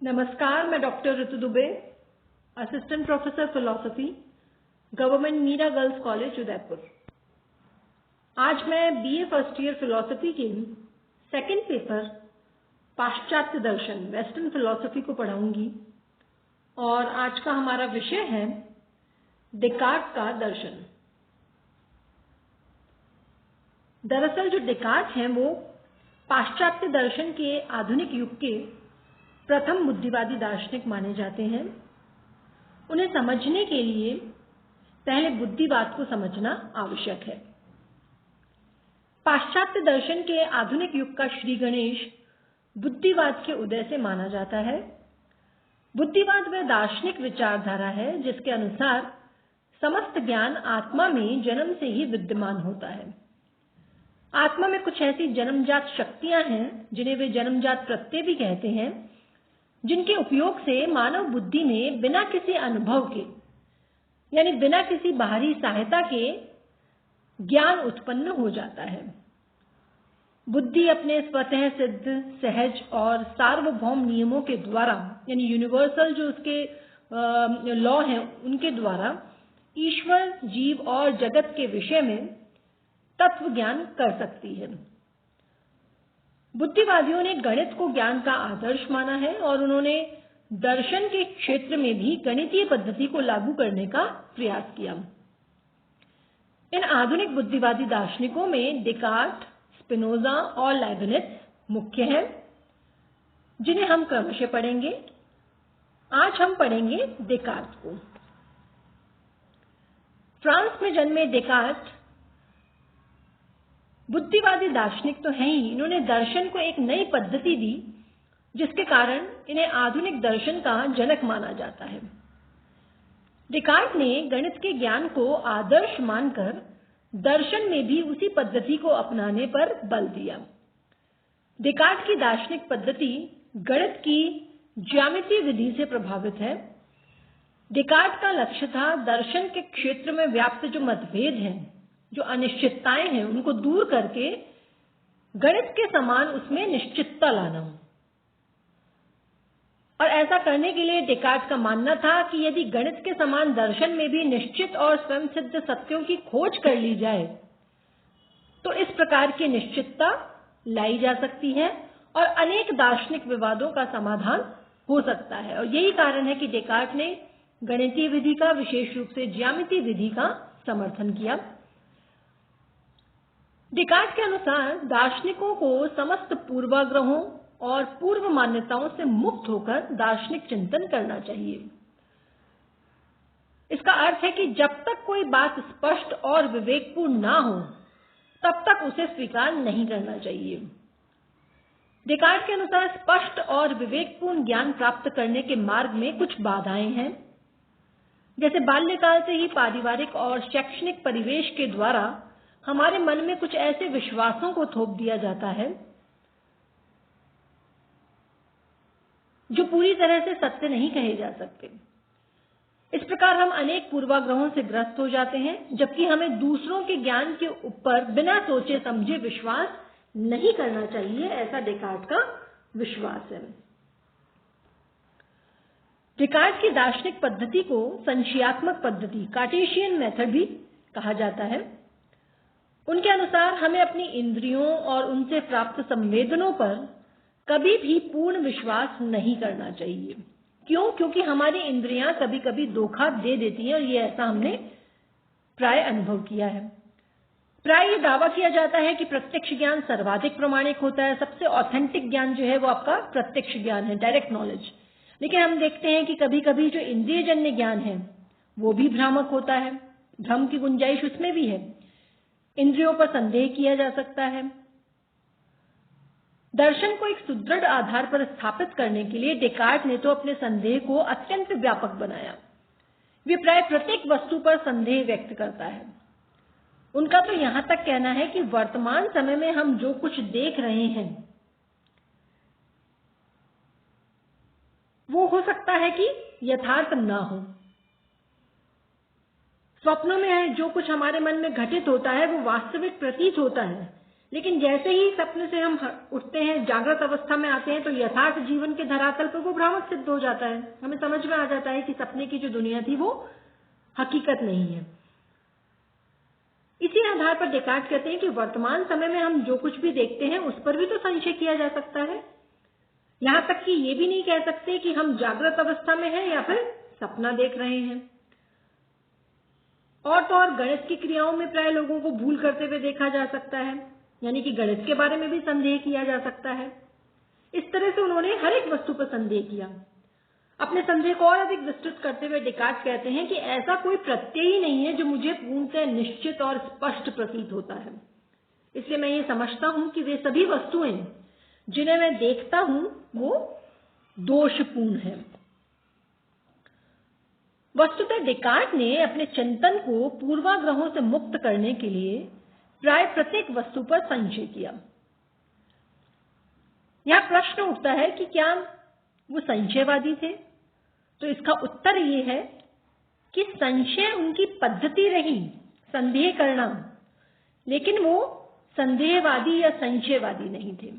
नमस्कार, मैं doctor Ritu Dubey, assistant professor philosophy, government Meera girls college Udaipur. आज मैं बीए फर्स्ट ईयर फिलॉसफी के सेकंड पेपर पाश्चात्य दर्शन वेस्टर्न फिलॉसफी को पढ़ाऊंगी और आज का हमारा विषय है डेकार्ट का दर्शन। दरअसल जो डेकार्ट हैं वो पाश्चात्य दर्शन के आधुनिक युग के प्रथम बुद्धिवादी दार्शनिक माने जाते हैं। उन्हें समझने के लिए पहले बुद्धिवाद को समझना आवश्यक है। पाश्चात्य दर्शन के आधुनिक युग का श्री गणेश बुद्धिवाद के उदय से माना जाता है। बुद्धिवाद वह दार्शनिक विचारधारा है जिसके अनुसार समस्त ज्ञान आत्मा में जन्म से ही विद्यमान होता है। आत्मा में कुछ ऐसी जन्मजात शक्तियां हैं जिन्हें वे जन्मजात प्रत्यय भी कहते हैं, जिनके उपयोग से मानव बुद्धि में बिना किसी अनुभव के यानी बिना किसी बाहरी सहायता के ज्ञान उत्पन्न हो जाता है। बुद्धि अपने स्वतः सिद्ध, सहज और सार्वभौम नियमों के द्वारा यानी यूनिवर्सल जो उसके लॉ हैं उनके द्वारा ईश्वर, जीव और जगत के विषय में तत्व ज्ञान कर सकती है। बुद्धिवादियों ने गणित को ज्ञान का आदर्श माना है और उन्होंने दर्शन के क्षेत्र में भी गणितीय पद्धति को लागू करने का प्रयास किया। इन आधुनिक बुद्धिवादी दार्शनिकों में डेकार्ट, स्पिनोजा और लाइबनिट्ज मुख्य हैं, जिन्हें हम क्रमशः पढ़ेंगे। आज हम पढ़ेंगे डेकार्ट को। फ्रांस में जन्मे डेकार्ट बुद्धिवादी दार्शनिक तो हैं ही, इन्होंने दर्शन को एक नई पद्धति दी जिसके कारण इन्हें आधुनिक दर्शन का जनक माना जाता है। डेकार्ट ने गणित के ज्ञान को आदर्श मानकर दर्शन में भी उसी पद्धति को अपनाने पर बल दिया। डेकार्ट की दार्शनिक पद्धति गणित की ज्यामितीय विधि से प्रभावित है। डेकार्ट का लक्ष्य था दर्शन के क्षेत्र में व्याप्त जो मतभेद हैं, जो अनिश्चितताएं हैं, उनको दूर करके गणित के समान उसमें निश्चितता लाना। और ऐसा करने के लिए डेकार्ट का मानना था कि यदि गणित के समान दर्शन में भी निश्चित और स्वयं सिद्ध सत्यों की खोज कर ली जाए तो इस प्रकार की निश्चितता लाई जा सकती है और अनेक दार्शनिक विवादों का समाधान हो सकता है। और यही कारण है कि डेकार्ट ने गणितीय विधि का, विशेष रूप से ज्यामितीय विधि का समर्थन किया। डेकार्ट के अनुसार दार्शनिकों को समस्त पूर्वाग्रहों और पूर्व मान्यताओं से मुक्त होकर दार्शनिक चिंतन करना चाहिए। इसका अर्थ है कि जब तक कोई बात स्पष्ट और विवेकपूर्ण ना हो तब तक उसे स्वीकार नहीं करना चाहिए। डेकार्ट के अनुसार स्पष्ट और विवेकपूर्ण ज्ञान प्राप्त करने के मार्ग में कुछ बाधाएं हैं। जैसे बाल्यकाल से ही पारिवारिक और शैक्षणिक परिवेश के द्वारा हमारे मन में कुछ ऐसे विश्वासों को थोप दिया जाता है जो पूरी तरह से सत्य नहीं कहे जा सकते। इस प्रकार हम अनेक पूर्वाग्रहों से ग्रस्त हो जाते हैं, जबकि हमें दूसरों के ज्ञान के ऊपर बिना सोचे समझे विश्वास नहीं करना चाहिए, ऐसा डेकार्ट का विश्वास है। डेकार्ट की दार्शनिक पद्धति को संशयात्मक पद्धति, कार्टेशियन मेथड भी कहा जाता है। उनके अनुसार हमें अपनी इंद्रियों और उनसे प्राप्त संवेदनों पर कभी भी पूर्ण विश्वास नहीं करना चाहिए। क्यों? क्योंकि हमारी इंद्रियां कभी कभी धोखा दे देती हैं और ये ऐसा हमने प्राय अनुभव किया है। प्राय ये दावा किया जाता है कि प्रत्यक्ष ज्ञान सर्वाधिक प्रमाणिक होता है। सबसे ऑथेंटिक ज्ञान जो है वो आपका प्रत्यक्ष ज्ञान है, डायरेक्ट नॉलेज। लेकिन हम देखते हैं कि कभी कभी जो इंद्रियजन्य ज्ञान है वो भी भ्रामक होता है, भ्रम की गुंजाइश उसमें भी है। इंद्रियों पर संदेह किया जा सकता है। दर्शन को एक सुदृढ़ आधार पर स्थापित करने के लिए डेकार्ट ने तो अपने संदेह को अत्यंत व्यापक बनाया। वे प्राय प्रत्येक वस्तु पर संदेह व्यक्त करता है। उनका तो यहां तक कहना है कि वर्तमान समय में हम जो कुछ देख रहे हैं वो हो सकता है कि यथार्थ ना हो। स्वप्नों में जो कुछ हमारे मन में घटित होता है वो वास्तविक प्रतीत होता है, लेकिन जैसे ही सपने से हम उठते हैं, जागृत अवस्था में आते हैं, तो यथार्थ जीवन के धरातल पर वो भ्रामक सिद्ध हो जाता है। हमें समझ में आ जाता है कि सपने की जो दुनिया थी वो हकीकत नहीं है। इसी आधार पर डेकार्ट कहते हैं कि वर्तमान समय में हम जो कुछ भी देखते हैं उस पर भी तो संशय किया जा सकता है। यहां तक कि ये भी नहीं कह सकते कि हम जागृत अवस्था में हैं या फिर सपना देख रहे हैं। और तो और गणित की क्रियाओं में प्राय लोगों को भूल करते हुए देखा जा सकता है, यानी कि गणित के बारे में भी संदेह किया जा सकता है। इस तरह से उन्होंने हर एक वस्तु पर संदेह किया। अपने संदेह को और अधिक विस्तृत करते हुए डेकार्ट कहते हैं कि ऐसा कोई प्रत्यय ही नहीं है जो मुझे पूर्णतः निश्चित और स्पष्ट प्रतीत होता है। इसलिए मैं ये समझता हूं कि वे सभी वस्तुएं जिन्हें मैं देखता हूं वो दोषपूर्ण है। वस्तुतः डेकार्ट ने अपने चिंतन को पूर्वाग्रहों से मुक्त करने के लिए प्राय प्रत्येक वस्तु पर संशय किया। यह प्रश्न उठता है कि क्या वो संशयवादी थे? तो इसका उत्तर ये है कि संशय उनकी पद्धति रही, संदेह करना, लेकिन वो संदेहवादी या संशयवादी नहीं थे।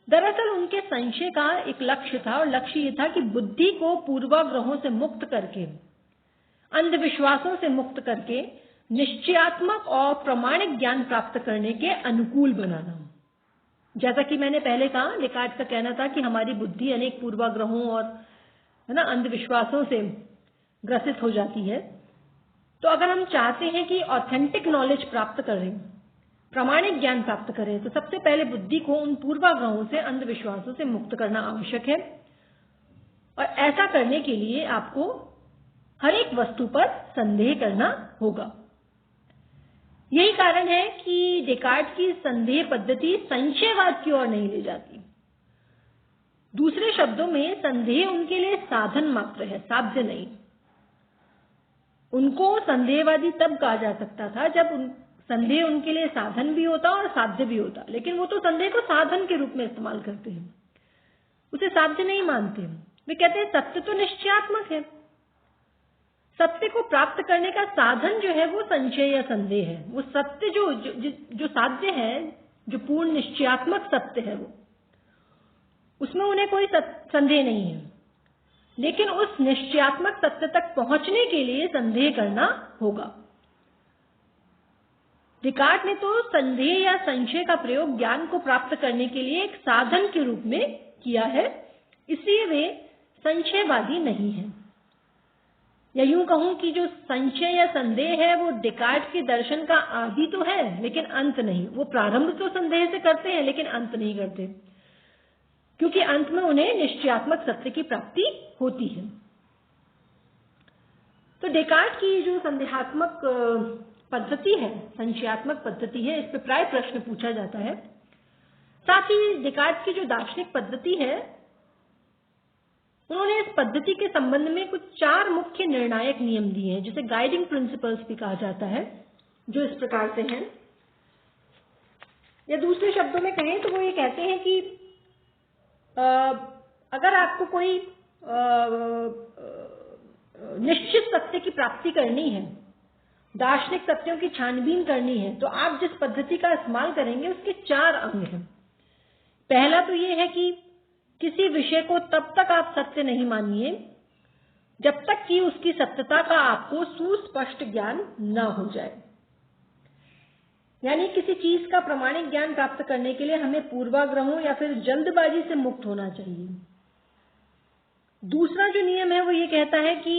दरअसल उनके संशय का एक लक्ष्य था, और लक्ष्य ये था कि बुद्धि को पूर्वाग्रहों से मुक्त करके, अंधविश्वासों से मुक्त करके निश्चयात्मक और प्रामाणिक ज्ञान प्राप्त करने के अनुकूल बनाना। जैसा कि मैंने पहले कहा, डेकार्ट का कहना था कि हमारी बुद्धि अनेक पूर्वाग्रहों और अंधविश्वासों से ग्रसित हो जाती है। तो अगर हम चाहते हैं कि ऑथेंटिक नॉलेज प्राप्त करें, प्रामाणिक ज्ञान प्राप्त करें, तो सबसे पहले बुद्धि को उन पूर्वाग्रहों से, अंधविश्वासों से मुक्त करना आवश्यक है। और ऐसा करने के लिए आपको हर एक वस्तु पर संदेह करना होगा। यही कारण है कि डेकार्ट की संदेह पद्धति संशयवाद की ओर नहीं ले जाती। दूसरे शब्दों में, संदेह उनके लिए साधन मात्र है, साध्य नहीं। उनको संदेहवादी तब कहा जा सकता था जब संदेह उनके लिए साधन भी होता और साध्य भी होता, लेकिन वो तो संदेह को साधन के रूप में इस्तेमाल करते हैं, उसे साध्य नहीं मानते। वे कहते हैं सत्य तो निश्चयात्मक है, सत्य को प्राप्त करने का साधन जो है वो संशय या संदेह है। वो सत्य जो साध्य है, जो पूर्ण निश्चयात्मक सत्य है, वो उसमें उन्हें कोई संदेह नहीं है, लेकिन उस निश्चयात्मक सत्य तक पहुंचने के लिए संदेह करना होगा। डेकार्ट ने तो संदेह या संशय का प्रयोग ज्ञान को प्राप्त करने के लिए एक साधन के रूप में किया है, इसलिए वे संशयवादी नहीं हैं। या यूं कहूं कि जो संशय या संदेह है वो डेकार्ट के दर्शन का आदि तो है, लेकिन अंत नहीं। वो प्रारंभ तो संदेह से करते हैं, लेकिन अंत नहीं करते, क्योंकि अंत में उन्हें निश्चयात्मक सत्य की प्राप्ति होती है। तो डेकार्ट की जो संदेहात्मक पद्धति है, संशयात्मक पद्धति है, इस पर प्राय प्रश्न पूछा जाता है। साथ ही डेकार्ट की जो दार्शनिक पद्धति है, उन्होंने इस पद्धति के संबंध में कुछ 4 मुख्य निर्णायक नियम दिए हैं, जिसे गाइडिंग प्रिंसिपल्स भी कहा जाता है, जो इस प्रकार से हैं। या दूसरे शब्दों में कहें तो वो ये कहते हैं कि अगर आपको कोई निश्चित सत्य की प्राप्ति करनी है, दार्शनिक सत्यों की छानबीन करनी है, तो आप जिस पद्धति का इस्तेमाल करेंगे उसके 4 अंग हैं। पहला तो ये है कि किसी विषय को तब तक आप सत्य नहीं मानिए जब तक कि उसकी सत्यता का आपको सुस्पष्ट ज्ञान न हो जाए। यानी किसी चीज का प्रामाणिक ज्ञान प्राप्त करने के लिए हमें पूर्वाग्रहों या फिर जल्दबाजी से मुक्त होना चाहिए। दूसरा जो नियम है वो ये कहता है कि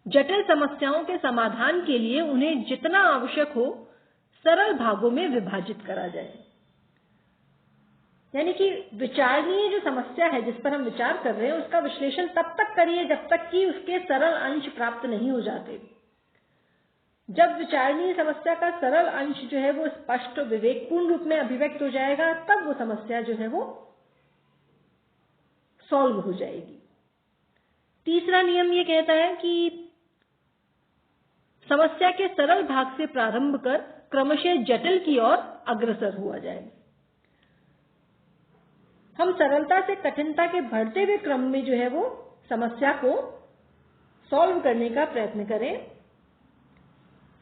जटिल समस्याओं के समाधान के लिए उन्हें जितना आवश्यक हो सरल भागों में विभाजित करा जाए। यानी कि विचारणीय जो समस्या है जिस पर हम विचार कर रहे हैं, उसका विश्लेषण तब तक करिए जब तक कि उसके सरल अंश प्राप्त नहीं हो जाते। जब विचारणीय समस्या का सरल अंश जो है वो स्पष्ट विवेकपूर्ण रूप में अभिव्यक्त हो जाएगा, तब वो समस्या जो है वो सॉल्व हो जाएगी। तीसरा नियम ये कहता है कि समस्या के सरल भाग से प्रारंभ कर क्रमशः जटिल की ओर अग्रसर हुआ जाए। हम सरलता से कठिनता के बढ़ते हुए क्रम में जो है वो समस्या को सॉल्व करने का प्रयत्न करें।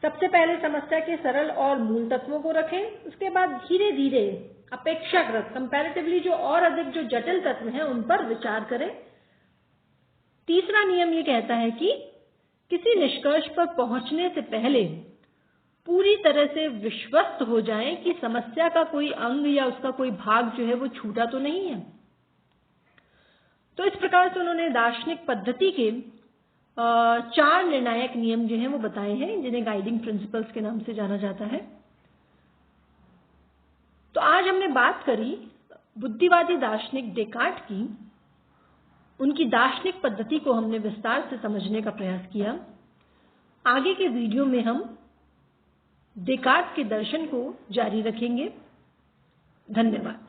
सबसे पहले समस्या के सरल और मूल तत्वों को रखें, उसके बाद धीरे धीरे अपेक्षाकृत कंपैरेटिवली जो और अधिक जो जटिल तत्व हैं उन पर विचार करें। तीसरा नियम ये कहता है कि किसी निष्कर्ष पर पहुंचने से पहले पूरी तरह से विश्वस्त हो जाएं कि समस्या का कोई अंग या उसका कोई भाग जो है वो छूटा तो नहीं है। तो इस प्रकार से उन्होंने दार्शनिक पद्धति के 4 निर्णायक नियम जो हैं वो बताए हैं, जिन्हें गाइडिंग प्रिंसिपल्स के नाम से जाना जाता है। तो आज हमने बात करी बुद्धिवादी दार्शनिक डेकार्ट की। उनकी दार्शनिक पद्धति को हमने विस्तार से समझने का प्रयास किया। आगे के वीडियो में हम डेकार्ट के दर्शन को जारी रखेंगे। धन्यवाद।